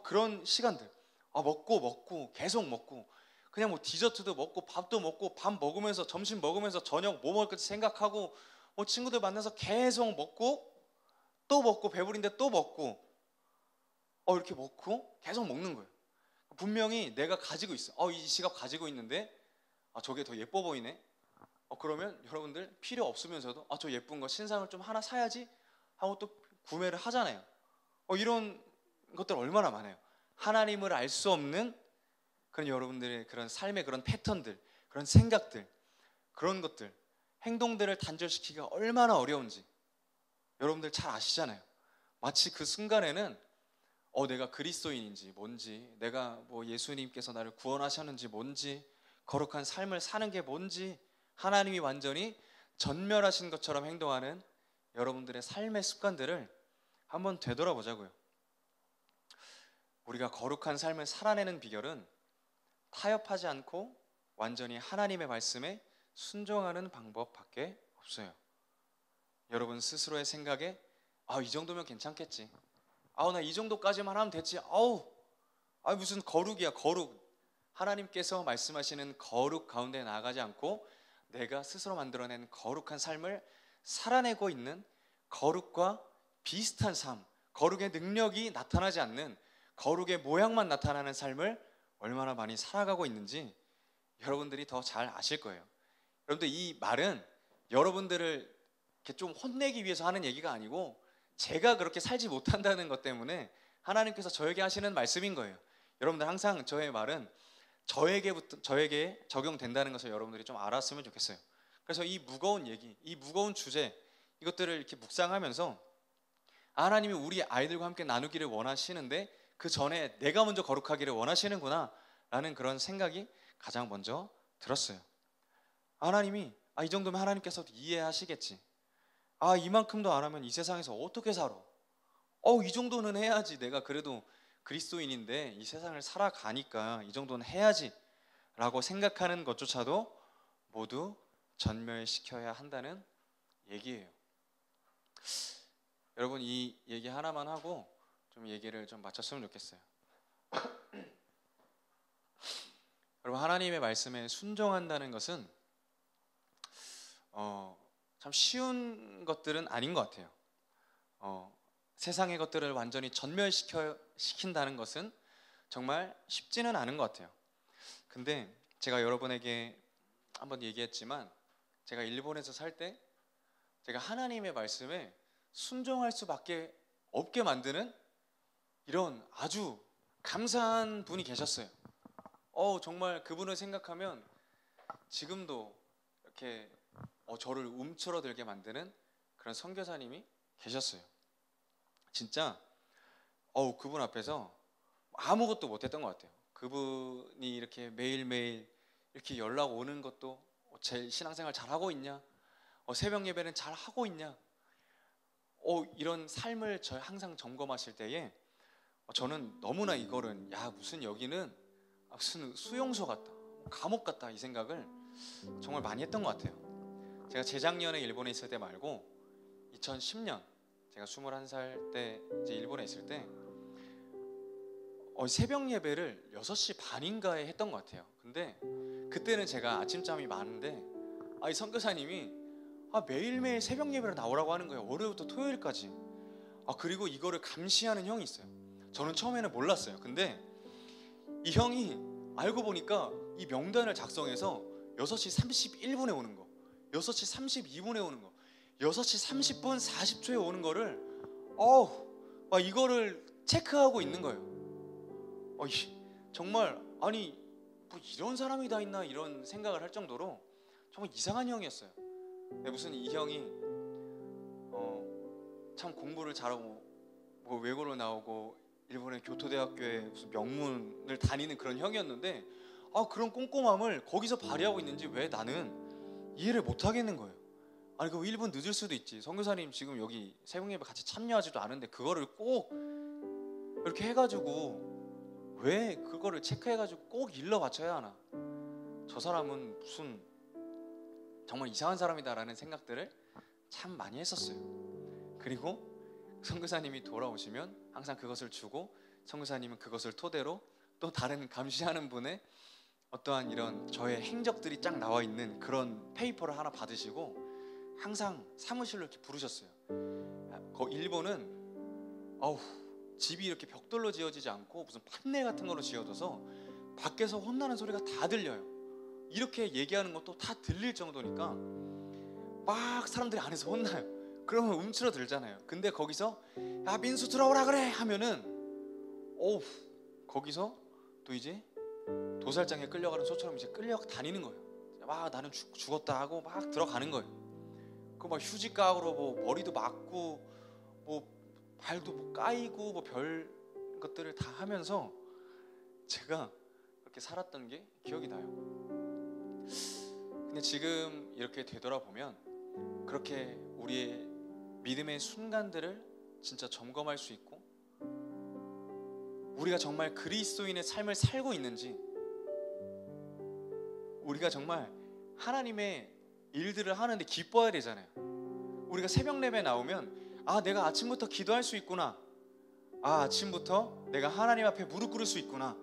그런 시간들. 먹고 계속 먹고, 그냥 뭐 디저트도 먹고 밥도 먹고, 밥 먹으면서 점심 먹으면서 저녁 뭐 먹을지 생각하고, 친구들 만나서 계속 먹고 또 먹고, 배부른데 또 먹고, 이렇게 먹고 계속 먹는 거예요. 분명히 내가 가지고 있어. 이 지갑 가지고 있는데 저게 더 예뻐 보이네. 그러면 여러분들 필요 없으면서도 저 예쁜 거 신상을 좀 하나 사야지 하고 또 구매를 하잖아요. 이런 것들 얼마나 많아요. 하나님을 알 수 없는 그런 여러분들의 그런 삶의 그런 패턴들, 그런 생각들, 그런 것들, 행동들을 단절시키기가 얼마나 어려운지 여러분들 잘 아시잖아요. 마치 그 순간에는 내가 그리스도인인지 뭔지, 내가 뭐 예수님께서 나를 구원하셨는지 뭔지, 거룩한 삶을 사는 게 뭔지, 하나님이 완전히 전멸하신 것처럼 행동하는 여러분들의 삶의 습관들을 한번 되돌아보자고요. 우리가 거룩한 삶을 살아내는 비결은 타협하지 않고 완전히 하나님의 말씀에 순종하는 방법밖에 없어요. 여러분 스스로의 생각에 이 정도면 괜찮겠지. 나 이 정도까지만 하면 됐지. 무슨 거룩이야, 거룩. 하나님께서 말씀하시는 거룩 가운데 나아가지 않고 내가 스스로 만들어낸 거룩한 삶을 살아내고 있는, 거룩과 비슷한 삶, 거룩의 능력이 나타나지 않는, 거룩의 모양만 나타나는 삶을 얼마나 많이 살아가고 있는지 여러분들이 더 잘 아실 거예요. 여러분들, 이 말은 여러분들을 이렇게 좀 혼내기 위해서 하는 얘기가 아니고 제가 그렇게 살지 못한다는 것 때문에 하나님께서 저에게 하시는 말씀인 거예요. 여러분들 항상 저의 말은 저에게 적용된다는 것을 여러분들이 좀 알았으면 좋겠어요. 그래서 이 무거운 얘기, 이 무거운 주제, 이것들을 이렇게 묵상하면서 하나님이 우리 아이들과 함께 나누기를 원하시는데 그 전에 내가 먼저 거룩하기를 원하시는구나 라는 그런 생각이 가장 먼저 들었어요. 하나님이 이 정도면 하나님께서 이해하시겠지. 이만큼도 안 하면 이 세상에서 어떻게 살아? 이 정도는 해야지. 내가 그래도 그리스도인인데 이 세상을 살아가니까 이 정도는 해야지 라고 생각하는 것조차도 모두 전멸시켜야 한다는 얘기예요. 여러분, 이 얘기 하나만 하고 좀 얘기를 좀 마쳤으면 좋겠어요. 여러분, 하나님의 말씀에 순종한다는 것은 참 쉬운 것들은 아닌 것 같아요. 세상의 것들을 완전히 전멸시킨다는 것은 정말 쉽지는 않은 것 같아요. 근데 제가 여러분에게 한번 얘기했지만 제가 일본에서 살 때 제가 하나님의 말씀에 순종할 수밖에 없게 만드는 이런 아주 감사한 분이 계셨어요. 정말 그분을 생각하면 지금도 이렇게 저를 움츠러들게 만드는 그런 선교사님이 계셨어요. 진짜 그분 앞에서 아무것도 못했던 것 같아요. 그분이 이렇게 매일매일 이렇게 연락 오는 것도 제 신앙생활 잘하고 있냐, 새벽 예배는 잘하고 있냐, 이런 삶을 항상 점검하실 때에 저는 너무나 이거는 무슨 여기는 무슨 수용소 같다, 감옥 같다 이 생각을 정말 많이 했던 것 같아요. 제가 재작년에 일본에 있을 때 말고 2010년 제가 21살 때 이제 일본에 있을 때 새벽 예배를 6시 반인가에 했던 것 같아요. 근데 그때는 제가 아침잠이 많은데 이 선교사님이 매일매일 새벽 예배를 나오라고 하는 거예요. 월요일부터 토요일까지. 그리고 이거를 감시하는 형이 있어요. 저는 처음에는 몰랐어요. 근데 이 형이 알고 보니까 이 명단을 작성해서 6시 31분에 오는 거, 6시 32분에 오는 거, 6시 30분 40초에 오는 거를 이거를 체크하고 있는 거예요. 정말 아니 뭐 이런 사람이 다 있나 이런 생각을 할 정도로 정말 이상한 형이었어요. 무슨 이 형이 참 공부를 잘하고 뭐 외고를 나오고 일본의 교토대학교에 무슨 명문을 다니는 그런 형이었는데 그런 꼼꼼함을 거기서 발휘하고 있는지 왜 나는 이해를 못 하겠는 거예요. 그 1분 늦을 수도 있지. 선교사님 지금 여기 새벽 예배 같이 참여하지도 않은데 그거를 꼭 이렇게 해가지고 왜 그거를 체크해가지고 꼭 일러 바쳐야 하나. 저 사람은 무슨 정말 이상한 사람이다라는 생각들을 참 많이 했었어요. 그리고 선교사님이 돌아오시면 항상 그것을 주고 선교사님은 그것을 토대로 또 다른 감시하는 분의 어떠한 이런 저의 행적들이 쫙 나와 있는 그런 페이퍼를 하나 받으시고 항상 사무실로 이렇게 부르셨어요. 일본은 집이 이렇게 벽돌로 지어지지 않고 무슨 판넬 같은 거로 지어져서 밖에서 혼나는 소리가 다 들려요. 이렇게 얘기하는 것도 다 들릴 정도니까 막 사람들이 안에서 혼나요. 그러면 움츠러들잖아요. 근데 거기서 야 민수 들어오라 그래 하면은 거기서 또 이제 도살장에 끌려가는 소처럼 이제 끌려다니는 거예요. 막 나는 죽었다 하고 막 들어가는 거예요. 막 휴지가락으로 뭐 머리도 맞고 뭐 발도 뭐 까이고 뭐 별 것들을 다 하면서 제가 그렇게 살았던 게 기억이 나요. 근데 지금 이렇게 되돌아보면 그렇게 우리의 믿음의 순간들을 진짜 점검할 수 있고 우리가 정말 그리스도인의 삶을 살고 있는지, 우리가 정말 하나님의 일들을 하는데 기뻐해야 되잖아요. 우리가 새벽 예배 나오면 내가 아침부터 기도할 수 있구나, 아침부터 내가 하나님 앞에 무릎 꿇을 수 있구나,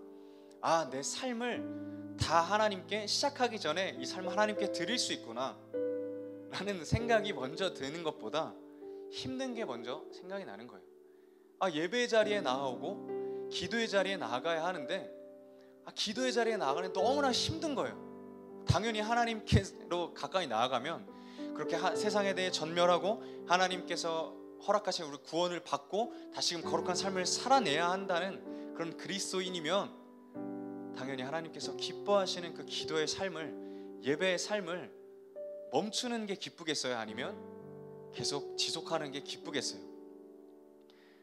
내 삶을 다 하나님께 시작하기 전에 이 삶을 하나님께 드릴 수 있구나 라는 생각이 먼저 드는 것보다 힘든 게 먼저 생각이 나는 거예요. 예배 자리에 나오고 기도의 자리에 나아가야 하는데 기도의 자리에 나아가는 너무나 힘든 거예요. 당연히 하나님께로 가까이 나아가면 그렇게 세상에 대해 전멸하고 하나님께서 허락하신 우리 구원을 받고 다시금 거룩한 삶을 살아내야 한다는 그런 그리스도인이면 당연히 하나님께서 기뻐하시는 그 기도의 삶을, 예배의 삶을 멈추는 게 기쁘겠어요? 아니면 계속 지속하는 게 기쁘겠어요?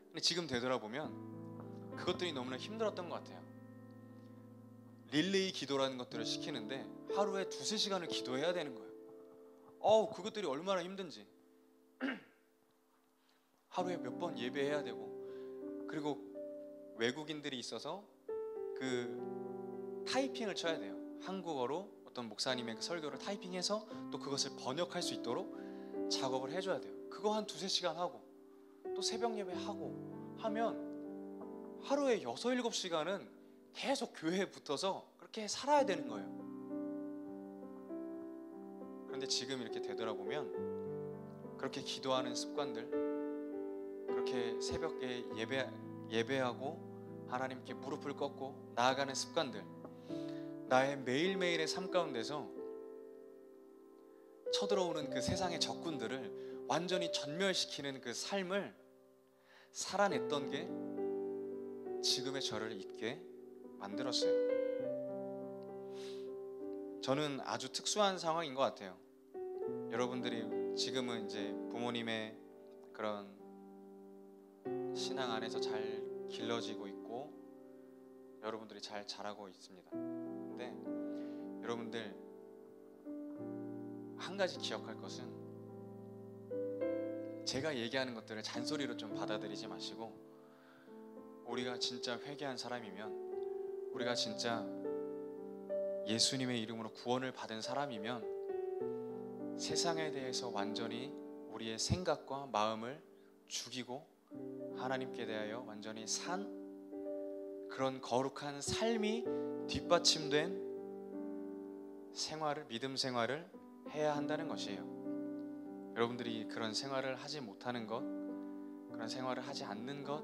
근데 지금 되돌아보면 그것들이 너무나 힘들었던 것 같아요. 릴레이 기도라는 것들을 시키는데 하루에 2-3시간을 기도해야 되는 거예요. 그것들이 얼마나 힘든지. 하루에 몇 번 예배해야 되고, 그리고 외국인들이 있어서 그 타이핑을 쳐야 돼요. 한국어로 어떤 목사님의 그 설교를 타이핑해서 또 그것을 번역할 수 있도록 작업을 해줘야 돼요. 그거 한 2-3시간 하고 또 새벽 예배하고 하면 하루에 6-7시간은 계속 교회에 붙어서 그렇게 살아야 되는 거예요. 그런데 지금 이렇게 되돌아보면 그렇게 기도하는 습관들, 그렇게 새벽에 예배하고 하나님께 무릎을 꺾고 나아가는 습관들, 나의 매일매일의 삶 가운데서 쳐들어오는 그 세상의 적군들을 완전히 전멸시키는 그 삶을 살아냈던 게 지금의 저를 있게 만들었어요. 저는 아주 특수한 상황인 것 같아요. 여러분들이 지금은 이제 부모님의 그런 신앙 안에서 잘 길러지고 있고 여러분들이 잘 자라고 있습니다. 근데 여러분들 한 가지 기억할 것은, 제가 얘기하는 것들을 잔소리로 좀 받아들이지 마시고, 우리가 진짜 회개한 사람이면, 우리가 진짜 예수님의 이름으로 구원을 받은 사람이면 세상에 대해서 완전히 우리의 생각과 마음을 죽이고 하나님께 대하여 완전히 산 그런 거룩한 삶이 뒷받침된 생활을, 믿음 생활을 해야 한다는 것이에요. 여러분들이 그런 생활을 하지 못하는 것, 그런 생활을 하지 않는 것,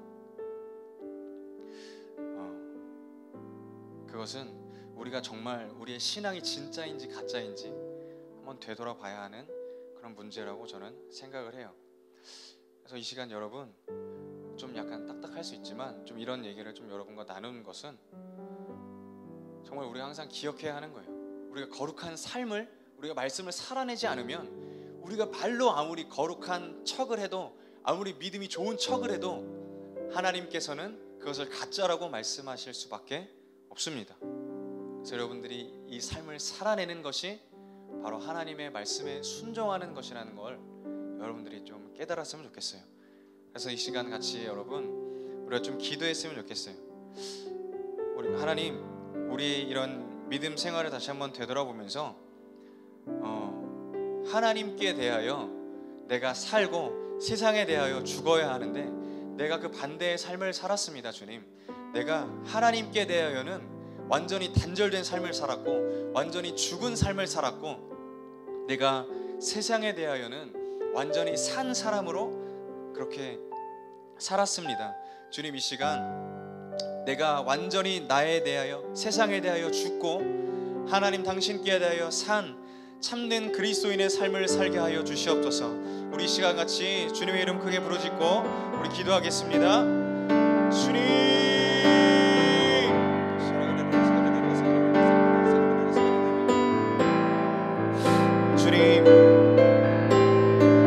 그것은 우리가 정말 우리의 신앙이 진짜인지 가짜인지 한번 되돌아봐야 하는 그런 문제라고 저는 생각을 해요. 그래서 이 시간 여러분, 좀 약간 딱딱할 수 있지만 좀 이런 얘기를 좀 여러분과 나누는 것은 정말 우리가 항상 기억해야 하는 거예요. 우리가 거룩한 삶을, 우리가 말씀을 살아내지 않으면 우리가 말로 아무리 거룩한 척을 해도, 아무리 믿음이 좋은 척을 해도 하나님께서는 그것을 가짜라고 말씀하실 수밖에 없습니다. 그래서 여러분들이 이 삶을 살아내는 것이 바로 하나님의 말씀에 순종하는 것이라는 걸 여러분들이 좀 깨달았으면 좋겠어요. 그래서 이 시간 같이 여러분 우리가 좀 기도했으면 좋겠어요. 우리 하나님, 우리 이런 믿음 생활을 다시 한번 되돌아보면서 하나님께 대하여 내가 살고 세상에 대하여 죽어야 하는데 내가 그 반대의 삶을 살았습니다. 주님, 내가 하나님께 대하여는 완전히 단절된 삶을 살았고 완전히 죽은 삶을 살았고, 내가 세상에 대하여는 완전히 산 사람으로 그렇게 살았습니다. 주님, 이 시간 내가 완전히 나에 대하여, 세상에 대하여 죽고 하나님 당신께 대하여 산 참된 그리스도인의 삶을 살게 하여 주시옵소서. 우리 이 시간 같이 주님의 이름 크게 부르짖고 우리 기도하겠습니다. 주님,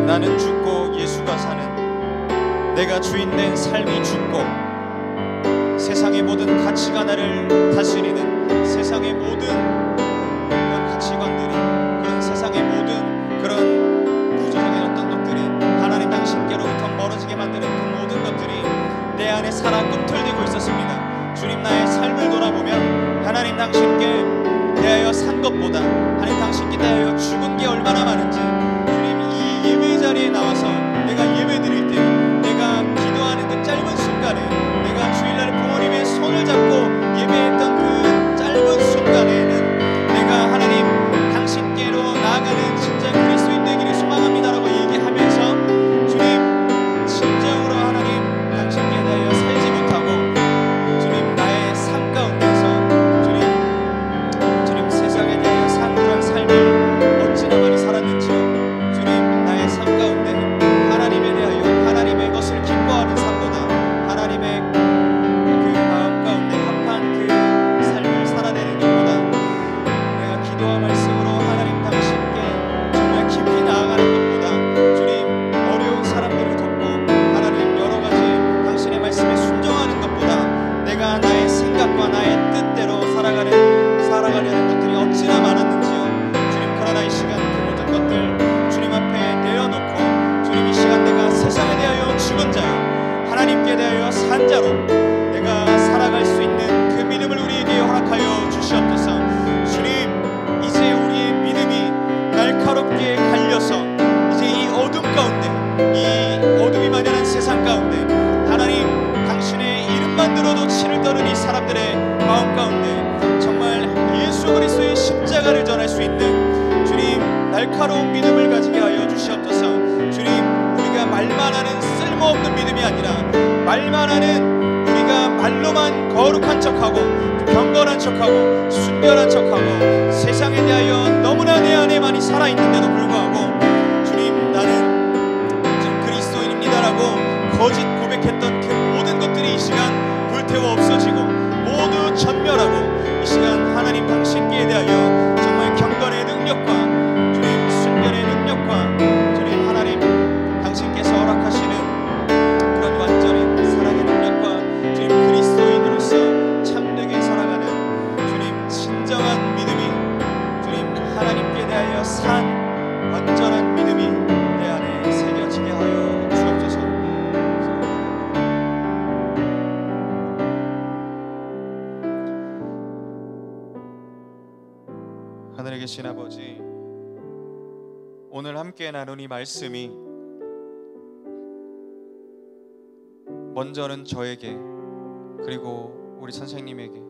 나는 죽고 예수가 사는, 내가 주인된 삶이 죽고 세상의 모든 가치가 나를 다스리는 세상의 모든 그런 가치관들이, 그런 세상의 모든 그런 구조적인 어떤 것들이 하나님 당신께로부터 멀어지게 만드는 그 모든 것들이 내 안에 살아 꿈틀대고 있었습니다. 주님, 나의 삶을 돌아보면 하나님 당신께 대하여 산 것보다 하나님 당신께 대하여 죽은 게 얼마나 많은지, 주님, 이 예배 자리에 나와서 내가 예배 드릴 때, 내가 기도하는 그 짧은 순간에, 내가 주일날 부모님의 손을 잡고 예배했던 그 짧은 순간에는 내가 하나님 당신께로 나아가는 진짜 그리스도인 되기를 소망합니다라고 얘기하면서 주님, 진정으로 하나님 당신께 대하여 살지 못하고 주님, 나의 삶 가운데서 주님 세상에 대하여 산 그런 삶을 어찌나 많이 살았는지요. 주님, 나의 삶 가운데 하나님에 대하여 하나님의 것을 기뻐하는 삶보다 하나님의 그 마음 가운데 합한 그 삶을 살아내는 것보다 내가 기도와 말씀으로 하나님 당신께 정말 깊이 나아가는 것보다 주님, 어려운 사람들을 돕고 하나님 여러 가지 당신의 말씀에 순종하는 것보다 내가 나의 생각과 나의 뜻대로 살아가려는 것들이 어찌나 많았는지요. 주님, 그러나 이 시간 그 모든 것들 주님 앞에 내려놓고 주님, 이 시간 내가 세상에 대하여 죽은 자요 하나님께 대하여 산 자로 내가 살아갈 수 있는 그 믿음을 우리에게 허락하여 주시옵소서. 주님, 이제 우리의 믿음이 날카롭게 갈려서 이제 이 어둠 가운데, 이 어둠이 만연한 세상 가운데 하나님 당신의 이름만 들어도 치를 떠는 이 사람들의 마음 가운데 정말 예수 그리스도의 십자가를 전할 수 있는 주님, 날카로운 믿음을 가지게 하여 주시옵소서. 주님, 우리가 말만 하는 쓸모없는 믿음이 아니라 말만 하는, 우리가 말로만 거룩한 척하고 경건한 척하고 순결한 척하고 세상에 대하여 너무나 내 안에 많이 살아있는데도 불구하고 주님, 나는 지금 그리스도인입니다라고 거짓 고백했던 그 모든 것들이 이 시간 불태워 없어지고 모두 전멸하고 이 시간 하나님 당신께 대하여 정말 경건의 능력과 주님 순결의 능력과 주님 하나님 당신께서 허락하시는 그런 완전히 사랑의 능력과 주님 그리스도인으로서 참되게 살아가는 주님 진정한 믿음이, 주님 하나님께 대하여 산 완전한 믿음이 내 안에 새겨지게 하여 주옵소서. 계신 아버지, 오늘 함께 나눈 이 말씀이 먼저는 저에게, 그리고 우리 선생님에게,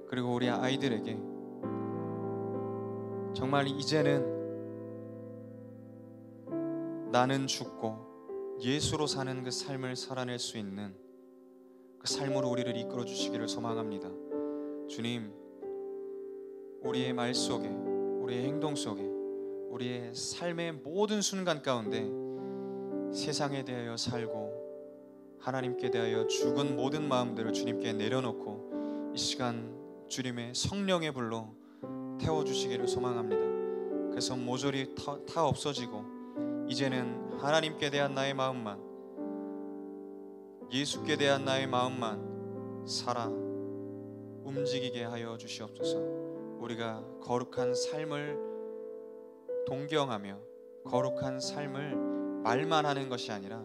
그리고 우리 아이들에게 정말 이제는 나는 죽고 예수로 사는 그 삶을 살아낼 수 있는 그 삶으로 우리를 이끌어 주시기를 소망합니다. 주님, 우리의 말 속에, 우리의 행동 속에, 우리의 삶의 모든 순간 가운데 세상에 대하여 살고 하나님께 대하여 죽은 모든 마음들을 주님께 내려놓고 이 시간 주님의 성령의 불로 태워주시기를 소망합니다. 그래서 모조리 다 없어지고 이제는 하나님께 대한 나의 마음만, 예수께 대한 나의 마음만 살아 움직이게 하여 주시옵소서. 우리가 거룩한 삶을 동경하며 거룩한 삶을 말만 하는 것이 아니라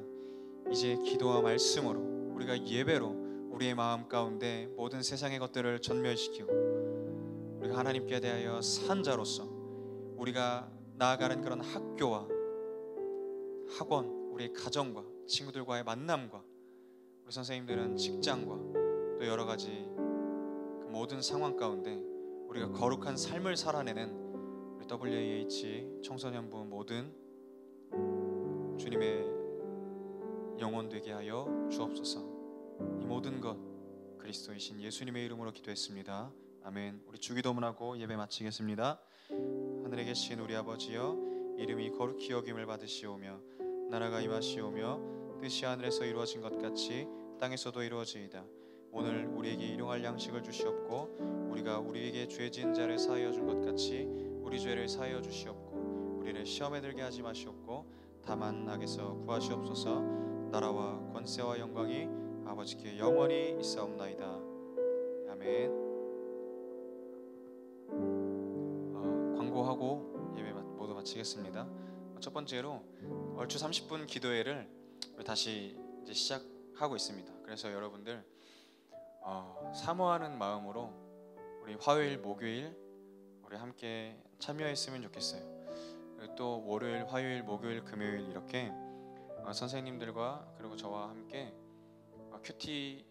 이제 기도와 말씀으로, 우리가 예배로 우리의 마음 가운데 모든 세상의 것들을 전멸시키고 우리가 하나님께 대하여 산 자로서 우리가 나아가는 그런 학교와 학원, 우리의 가정과 친구들과의 만남과 우리 선생님들은 직장과 또 여러 가지 그 모든 상황 가운데 우리가 거룩한 삶을 살아내는 우리 WAH 청소년부 모든 주님의 영혼 되게 하여 주옵소서. 이 모든 것 그리스도이신 예수님의 이름으로 기도했습니다. 아멘. 우리 주기도문 하고 예배 마치겠습니다. 하늘에 계신 우리 아버지여, 이름이 거룩히 여김을 받으시오며 나라가 임하시오며 뜻이 하늘에서 이루어진 것 같이 땅에서도 이루어지이다. 오늘 우리에게 일용할 양식을 주시옵고 우리가 우리에게 죄 지은 자를 사하여 준 것 같이 우리 죄를 사하여 주시옵고 우리를 시험에 들게 하지 마시옵고 다만 악에서 구하시옵소서. 나라와 권세와 영광이 아버지께 영원히 있사옵나이다. 아멘. 광고하고 예배 모두 마치겠습니다. 첫 번째로 얼추 30분 기도회를 다시 이제 시작하고 있습니다. 그래서 여러분들 사모하는 마음으로 우리 화요일, 목요일 우리 함께 참여했으면 좋겠어요. 그리고 또 월요일, 화요일, 목요일, 금요일 이렇게 선생님들과 그리고 저와 함께 큐티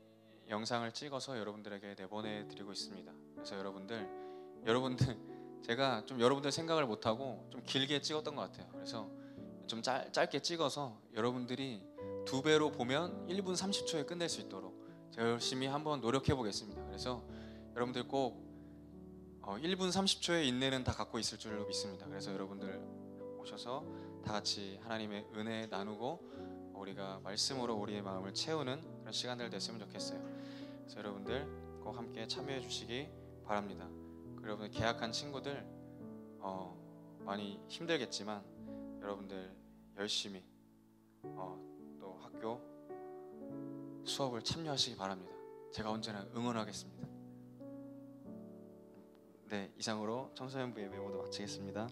영상을 찍어서 여러분들에게 내보내 드리고 있습니다. 그래서 여러분들 제가 좀 여러분들 생각을 못하고 좀 길게 찍었던 것 같아요. 그래서 좀 짧게 찍어서 여러분들이 2배로 보면 1분 30초에 끝낼 수 있도록 제가 열심히 한번 노력해 보겠습니다. 그래서 여러분들 꼭 1분 30초의 인내는 다 갖고 있을 줄로 믿습니다. 그래서 여러분들 오셔서 다 같이 하나님의 은혜 나누고 우리가 말씀으로 우리의 마음을 채우는 그런 시간들 됐으면 좋겠어요. 그래서 여러분들 꼭 함께 참여해 주시기 바랍니다. 그리고 여러분들 계약한 친구들 많이 힘들겠지만 여러분들 열심히 또 학교 수업을 참여하시기 바랍니다. 제가 언제나 응원하겠습니다. 네, 이상으로 청소년부 예배 모두 마치겠습니다.